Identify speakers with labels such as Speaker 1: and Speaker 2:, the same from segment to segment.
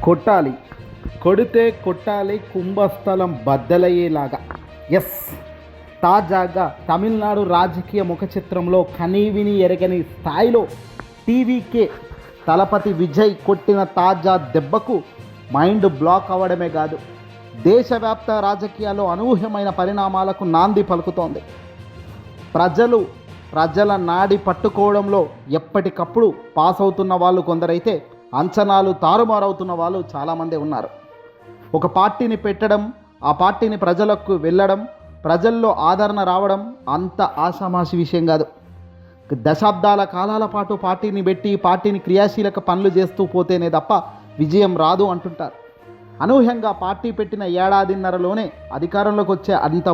Speaker 1: కొట్టాలి, కొడితే కొట్టాలి, కుంభస్థలం బద్దలయ్యేలాగా. ఎస్, తాజాగా తమిళనాడు రాజకీయ ముఖ చిత్రంలో కనీవిని ఎరగని స్థాయిలో టీవీకే తలపతి విజయ్ కొట్టిన తాజా దెబ్బకు మైండ్ బ్లాక్ అవ్వడమే కాదు, దేశవ్యాప్త రాజకీయాల్లో అనూహ్యమైన పరిణామాలకు నాంది పలుకుతోంది. ప్రజల నాడి పట్టుకోవడంలో ఎప్పటికప్పుడు పాస్ అవుతున్న వాళ్ళు కొందరైతే, అంచనాలు తారుమారవుతున్న వాళ్ళు చాలామంది ఉన్నారు. ఒక పార్టీని పెట్టడం, ఆ పార్టీని ప్రజలకు వెళ్ళడం, ప్రజల్లో ఆదరణ రావడం అంత ఆషామాషి విషయం కాదు. దశాబ్దాల కాలాల పాటు పార్టీని పెట్టి పార్టీని క్రియాశీలక పనులు చేస్తూ పోతేనే తప్ప విజయం రాదు అంటుంటారు. అనూహ్యంగా పార్టీ పెట్టిన ఏడాదిన్నరలోనే అధికారంలోకి వచ్చే అంత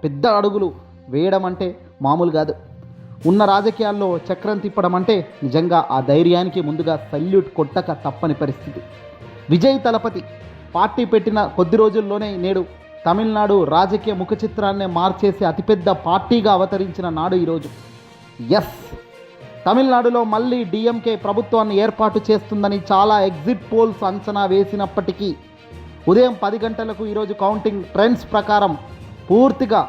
Speaker 1: పెద్ద అడుగులు వేయడం అంటే మామూలు కాదు. ఉన్న రాజకీయాల్లో చక్రం తిప్పడం అంటే నిజంగా ఆ ధైర్యానికి ముందుగా సల్యూట్ కొట్టక తప్పని పరిస్థితి. విజయ్ తలపతి పార్టీ పెట్టిన కొద్ది రోజుల్లోనే నేడు తమిళనాడు రాజకీయ ముఖ చిత్రాన్నే మార్చేసి అతిపెద్ద పార్టీగా అవతరించిన నాడు ఈరోజు. ఎస్, తమిళనాడులో మళ్ళీ డిఎంకే ప్రభుత్వాన్ని ఏర్పాటు చేస్తుందని చాలా ఎగ్జిట్ పోల్స్ అంచనా వేసినప్పటికీ ఉదయం 10 గంటలకు ఈరోజు కౌంటింగ్ ట్రెండ్స్ ప్రకారం పూర్తిగా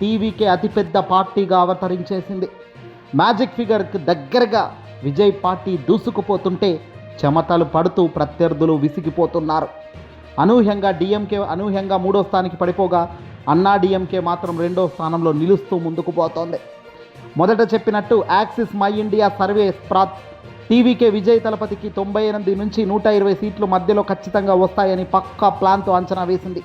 Speaker 1: టీవీకే అతిపెద్ద పార్టీగా అవతరించేసింది. మ్యాజిక్ ఫిగర్కి దగ్గరగా విజయ్ పార్టీ దూసుకుపోతుంటే చెమటలు పడుతూ ప్రత్యర్థులు విసిగిపోతున్నారు. అనూహ్యంగా డిఎంకే మూడో స్థానానికి పడిపోగా అన్నా డిఎంకే మాత్రం 2వ స్థానంలో నిలుస్తూ ముందుకు పోతోంది. మొదట చెప్పినట్టు Axis My India survey TVK Vijay తలపతికి 98 నుంచి 120 సీట్లు మధ్యలో ఖచ్చితంగా వస్తాయని పక్కా ప్లాన్తో అంచనా వేసింది.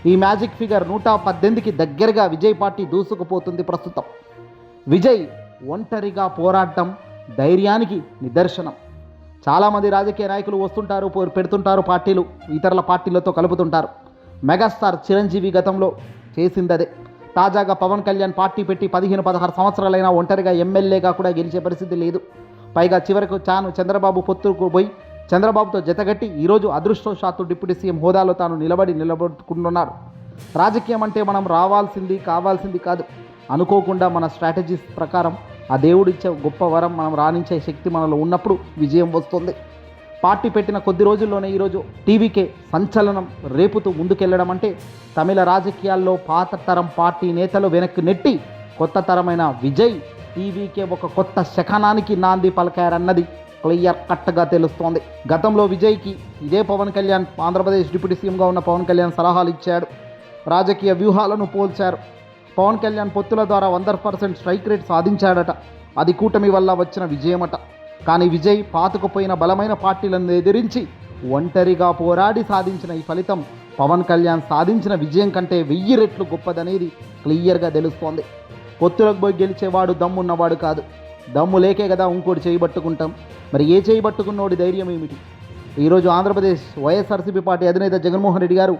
Speaker 1: ఈ మ్యాజిక్ ఫిగర్ 118కి దగ్గరగా విజయ్ పార్టీ దూసుకుపోతుంది. ప్రస్తుతం విజయ్ ఒంటరిగా పోరాడటం ధైర్యానికి నిదర్శనం. చాలామంది రాజకీయ నాయకులు వస్తుంటారు, పెడుతుంటారు, పార్టీలు ఇతరుల పార్టీలతో కలుపుతుంటారు. మెగాస్టార్ చిరంజీవి గతంలో చేసిందదే. తాజాగా పవన్ కళ్యాణ్ పార్టీ పెట్టి 15-16 సంవత్సరాలైనా ఒంటరిగా ఎమ్మెల్యేగా కూడా గెలిచే పరిస్థితి లేదు. పైగా చివరకు చంద్రబాబు పొత్తుకు పోయి చంద్రబాబుతో జతగట్టి ఈరోజు అదృష్టవశాత్తు డిప్యూటీ సీఎం హోదాలో తాను నిలబడుకుంటున్నారు. రాజకీయం అంటే మనం కావాల్సింది కాదు, అనుకోకుండా మన స్ట్రాటజీస్ ప్రకారం ఆ దేవుడిచ్చే గొప్ప వరం, మనం రాణించే శక్తి మనలో ఉన్నప్పుడు విజయం వస్తుంది. పార్టీ పెట్టిన కొద్ది రోజుల్లోనే ఈరోజు టీవీకే సంచలనం రేపుతూ ముందుకెళ్లడం అంటే తమిళ రాజకీయాల్లో పాత తరం పార్టీ నేతలు వెనక్కి నెట్టి కొత్త తరమైన విజయ్ టీవీకే ఒక కొత్త శకనానికి నాంది పలికారన్నది క్లియర్ కట్గా తెలుస్తోంది. గతంలో విజయ్కి ఇదే పవన్ కళ్యాణ్, ఆంధ్రప్రదేశ్ డిప్యూటీ సీఎంగా ఉన్న పవన్ కళ్యాణ్ సలహాలు ఇచ్చాడు, రాజకీయ వ్యూహాలను పోల్చారు. పవన్ కళ్యాణ్ పొత్తుల ద్వారా 100% స్ట్రైక్ రేట్ సాధించాడట. అది కూటమి వల్ల వచ్చిన విజయమట. కానీ విజయ్ పాతుకుపోయిన బలమైన పార్టీలను ఎదిరించి ఒంటరిగా పోరాడి సాధించిన ఈ ఫలితం పవన్ కళ్యాణ్ సాధించిన విజయం కంటే 1000 రెట్లు గొప్పదనేది క్లియర్గా తెలుస్తోంది. పొత్తులకు పోయి గెలిచేవాడు దమ్మున్నవాడు కాదు, దమ్ము లేకే కదా ఇంకోటి చేయబట్టుకుంటాం. మరి ఏ చేయబట్టుకున్నోడి ధైర్యం ఏమిటి? ఈరోజు ఆంధ్రప్రదేశ్ వైఎస్ఆర్సీపీ పార్టీ అధినేత జగన్మోహన్ రెడ్డి గారు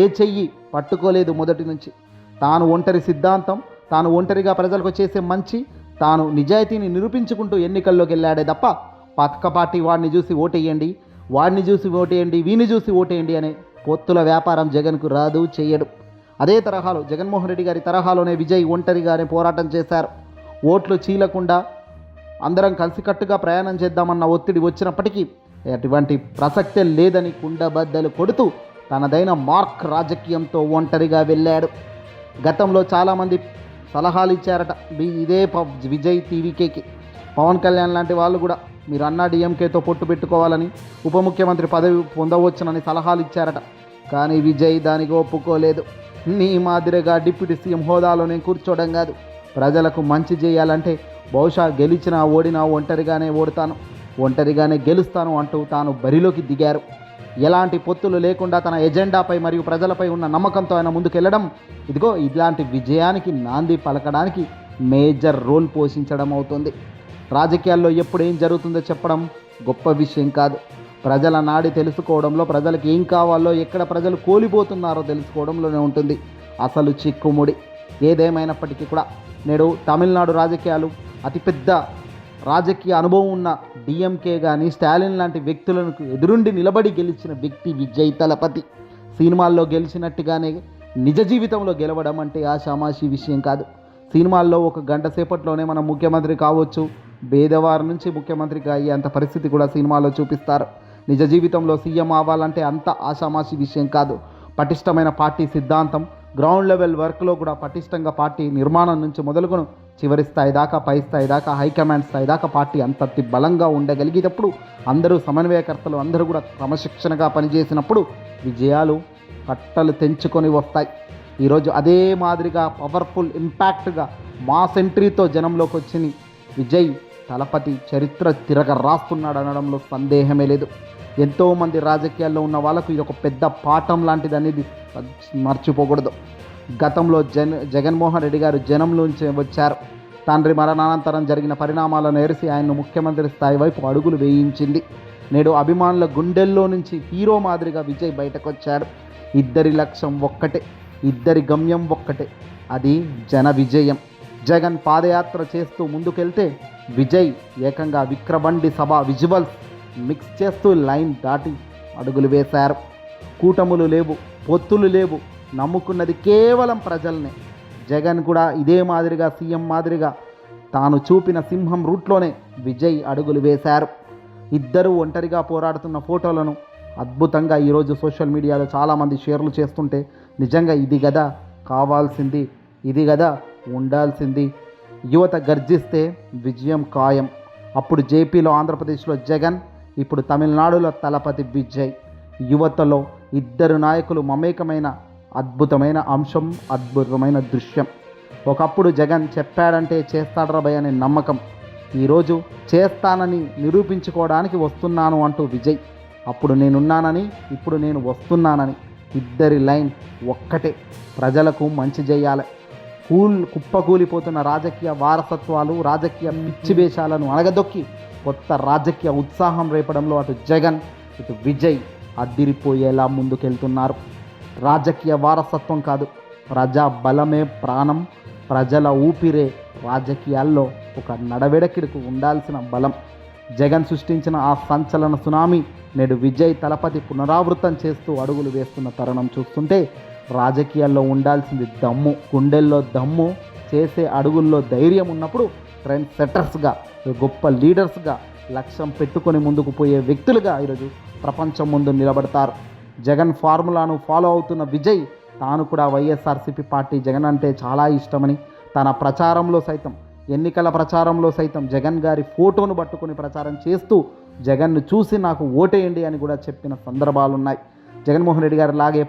Speaker 1: ఏ చెయ్యి పట్టుకోలేదు మొదటి నుంచి. తాను ఒంటరి సిద్ధాంతం, తాను ఒంటరిగా ప్రజలకు చేసే మంచి, తాను నిజాయితీని నిరూపించుకుంటూ ఎన్నికల్లోకి వెళ్ళాడే తప్ప పక్క పార్టీ వాడిని చూసి ఓటేయండి, వీని చూసి ఓటేయండి అనే పొత్తుల వ్యాపారం జగన్కు రాదు, చేయడు. అదే తరహాలో జగన్మోహన్ రెడ్డి గారి తరహాలోనే విజయ్ ఒంటరిగానే పోరాటం చేశారు. ఓట్లు చీలకుండా అందరం కలిసికట్టుగా ప్రయాణం చేద్దామన్న ఒత్తిడి వచ్చినప్పటికీ అటువంటి ప్రసక్తే లేదని కుండబద్దలు కొడుతూ తనదైన మార్క్ రాజకీయంతో ఒంటరిగా వెళ్ళాడు. గతంలో చాలామంది సలహాలు ఇచ్చారట ఇదే విజయ్ టీవీకేకి. పవన్ కళ్యాణ్ లాంటి వాళ్ళు కూడా మీరు అన్నా డిఎంకేతో పొట్టు పెట్టుకోవాలని, ఉప ముఖ్యమంత్రి పదవి పొందవచ్చునని సలహాలు ఇచ్చారట. కానీ విజయ్ దానికి ఒప్పుకోలేదు. నీ మాదిరిగా డిప్యూటీ సీఎం హోదాలోనే కూర్చోవడం కాదు, ప్రజలకు మంచి చేయాలంటే బహుశా గెలిచినా ఓడినా ఒంటరిగానే గెలుస్తాను అంటూ తాను బరిలోకి దిగారు. ఎలాంటి పొత్తులు లేకుండా తన ఎజెండాపై మరియు ప్రజలపై ఉన్న నమ్మకంతో ఆయన ముందుకెళ్లడం ఇదిగో ఇలాంటి విజయానికి నాంది పలకడానికి మేజర్ రోల్ పోషించడం అవుతుంది. రాజకీయాల్లో ఎప్పుడు ఏం జరుగుతుందో చెప్పడం గొప్ప విషయం కాదు, ప్రజల నాడి తెలుసుకోవడంలో, ప్రజలకు ఏం కావాలో, ఎక్కడ ప్రజలు కోల్పోతున్నారో తెలుసుకోవడంలోనే ఉంటుంది అసలు చిక్కుముడి. ఏదేమైనప్పటికీ కూడా నేడు తమిళనాడు రాజకీయాలు అతిపెద్ద రాజకీయ అనుభవం ఉన్న డిఎంకే కానీ స్టాలిన్ లాంటి వ్యక్తులను ఎదురుండి నిలబడి గెలిచిన వ్యక్తి విజయ్ తలపతి. సినిమాల్లో గెలిచినట్టుగానే నిజ జీవితంలో గెలవడం అంటే ఆషామాషి విషయం కాదు. సినిమాల్లో ఒక గంట సేపట్లోనే మనం ముఖ్యమంత్రి కావచ్చు, పేదవారి నుంచి ముఖ్యమంత్రిగా అయ్యేంత పరిస్థితి కూడా సినిమాలో చూపిస్తారు. నిజ జీవితంలో సీఎం అవ్వాలంటే అంత ఆషామాషి విషయం కాదు. పటిష్టమైన పార్టీ సిద్ధాంతం, గ్రౌండ్ లెవెల్ వర్క్లో కూడా పటిష్టంగా పార్టీ నిర్మాణం నుంచి మొదలుకొని చివరి స్థాయి దాకా, పై స్థాయి దాకా, హైకమాండ్ స్థాయి దాకా పార్టీ అంత బలంగా ఉండగలిగేటప్పుడు, అందరూ సమన్వయకర్తలు అందరూ కూడా క్రమశిక్షణగా పనిచేసినప్పుడు విజయాలు కట్టలు తెంచుకొని వస్తాయి. ఈరోజు అదే మాదిరిగా పవర్ఫుల్ ఇంపాక్ట్గా మాస్ ఎంట్రీతో జనంలోకి వచ్చిన విజయ్ తలపతి చరిత్ర తిరగ రాస్తున్నాడు అనడంలో సందేహమే లేదు. ఎంతోమంది రాజకీయాల్లో ఉన్న వాళ్ళకు ఇది ఒక పెద్ద పాఠం లాంటిది అనేది మర్చిపోకూడదు. గతంలో జగన్మోహన్ రెడ్డి గారు జనంలోంచి వచ్చారు. తండ్రి మరణానంతరం జరిగిన పరిణామాలను ఎరిసి ఆయన్ను ముఖ్యమంత్రి స్థాయి వైపు అడుగులు వేయించింది. నేడు అభిమానుల గుండెల్లో నుంచి హీరో మాదిరిగా విజయ్ బయటకు వచ్చాడు. ఇద్దరి లక్ష్యం ఒక్కటే, ఇద్దరి గమ్యం ఒక్కటే, అది జన విజయం. జగన్ పాదయాత్ర చేస్తూ ముందుకెళ్తే విజయ్ ఏకంగా విక్రబండి సభ విజువల్స్ మిక్స్ చేస్తూ లైన్ దాటి అడుగులు వేశారు. కూటములు లేవు, పొత్తులు లేవు, నమ్ముకున్నది కేవలం ప్రజల్నే. జగన్ కూడా ఇదే మాదిరిగా సీఎం మాదిరిగా తాను చూపిన సింహం రూట్లోనే విజయ్ అడుగులు వేశారు. ఇద్దరూ ఒంటరిగా పోరాడుతున్న ఫోటోలను అద్భుతంగా ఈరోజు సోషల్ మీడియాలో చాలామంది షేర్లు చేస్తుంటే నిజంగా ఇది కదా కావాల్సింది, ఇది కదా ఉండాల్సింది. యువత గర్జిస్తే విజయం ఖాయం. అప్పుడు జేపీలో, ఆంధ్రప్రదేశ్లో జగన్, ఇప్పుడు తమిళనాడులో తలపతి విజయ్. యువతలో ఇద్దరు నాయకులు మమేకమైన అద్భుతమైన అంశం, అద్భుతమైన దృశ్యం. ఒకప్పుడు జగన్ చెప్పాడంటే చేస్తాడ్రా భయ్ అనే నమ్మకం. ఈరోజు చేస్తానని నిరూపించుకోవడానికి వస్తున్నాను అంటూ విజయ్. అప్పుడు నేనున్నానని, ఇప్పుడు నేను వస్తున్నానని. ఇద్దరి లైన్ ఒక్కటే, ప్రజలకు మంచి చేయాలి. కుప్పకూలిపోతున్న రాజకీయ వారసత్వాలు, రాజకీయ పిచ్చివేషాలను అణగదొక్కి కొత్త రాజకీయ ఉత్సాహం రేపడంలో అటు జగన్, ఇటు విజయ్ అద్దిరిపోయేలా ముందుకెళ్తున్నారు. రాజకీయ వారసత్వం కాదు, ప్రజా బలమే ప్రాణం, ప్రజల ఊపిరే రాజకీయాల్లో ఒక నడవెడకిడుకు ఉండాల్సిన బలం. జగన్ సృష్టించిన ఆ సంచలన సునామీ నేడు విజయ్ తలపతి పునరావృతం చేస్తూ అడుగులు వేస్తున్న తరుణం చూస్తుంటే రాజకీయాల్లో ఉండాల్సింది దమ్ము, గుండెల్లో దమ్ము, చేసే అడుగుల్లో ధైర్యం ఉన్నప్పుడు ట్రెండ్ సెట్టర్స్గా, గొప్ప లీడర్స్గా, లక్ష్యం పెట్టుకొని ముందుకు పోయే వ్యక్తులుగా ఈరోజు ప్రపంచం ముందు నిలబడతారు. జగన్ ఫార్ములాను ఫాలో అవుతున్న విజయ్ తాను కూడా వైఎస్ఆర్సీపీ పార్టీ జగన్ అంటే చాలా ఇష్టమని, తన ప్రచారంలో సైతం, ఎన్నికల ప్రచారంలో సైతం జగన్ గారి ఫోటోను పట్టుకొని ప్రచారం చేస్తూ జగన్ను చూసి నాకు ఓటేయండి అని కూడా చెప్పిన సందర్భాలు ఉన్నాయి. జగన్మోహన్ రెడ్డి గారు లాగే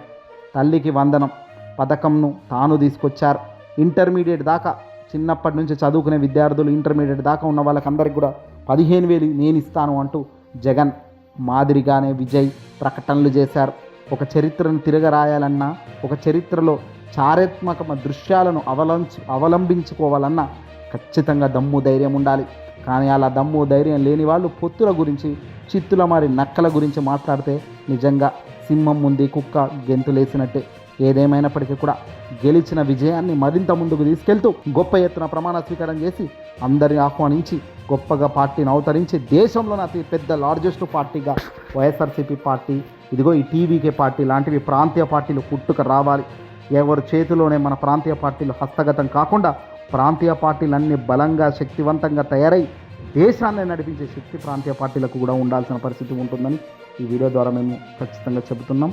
Speaker 1: తల్లికి వందనం పథకంను తాను తీసుకొచ్చారు. ఇంటర్మీడియట్ దాకా, చిన్నప్పటి నుంచి చదువుకునే విద్యార్థులు ఇంటర్మీడియట్ దాకా ఉన్న వాళ్ళకందరికీ కూడా 15,000 నేను ఇస్తాను అంటూ జగన్ మాదిరిగానే విజయ్ ప్రకటనలు చేశారు. ఒక చరిత్రను తిరగరాయాలన్నా, ఒక చరిత్రలో చారిత్మక దృశ్యాలను అవలంబించుకోవాలన్నా ఖచ్చితంగా దమ్ము ధైర్యం ఉండాలి. కానీ అలా దమ్ము ధైర్యం లేని వాళ్ళు పొత్తుల గురించి, చిత్తుల మరి నక్కల గురించి మాట్లాడితే నిజంగా సింహం ముందు కుక్క గెంతులేసినట్టే. ఏదేమైనప్పటికీ కూడా గెలిచిన విజయాన్ని మరింత ముందుకు తీసుకెళ్తూ గొప్ప ఎత్తున ప్రమాణ స్వీకారం చేసి అందరిని ఆహ్వానించి గొప్పగా పార్టీని అవతరించి దేశంలోని అతి పెద్ద లార్జెస్ట్ పార్టీగా వైఎస్ఆర్సీపీ పార్టీ, ఇదిగో ఈ టీవీకే పార్టీ లాంటివి ప్రాంతీయ పార్టీలు పుట్టుక రావాలి. ఎవరి చేతిలోనే మన ప్రాంతీయ పార్టీలు హస్తగతం కాకుండా ప్రాంతీయ పార్టీలన్నీ బలంగా, శక్తివంతంగా తయారై దేశాన్ని నడిపించే శక్తి ప్రాంతీయ పార్టీలకు కూడా ఉండాల్సిన పరిస్థితి ఉంటుందని ఈ వీడియో ద్వారా మేము ఖచ్చితంగా చెబుతున్నాం.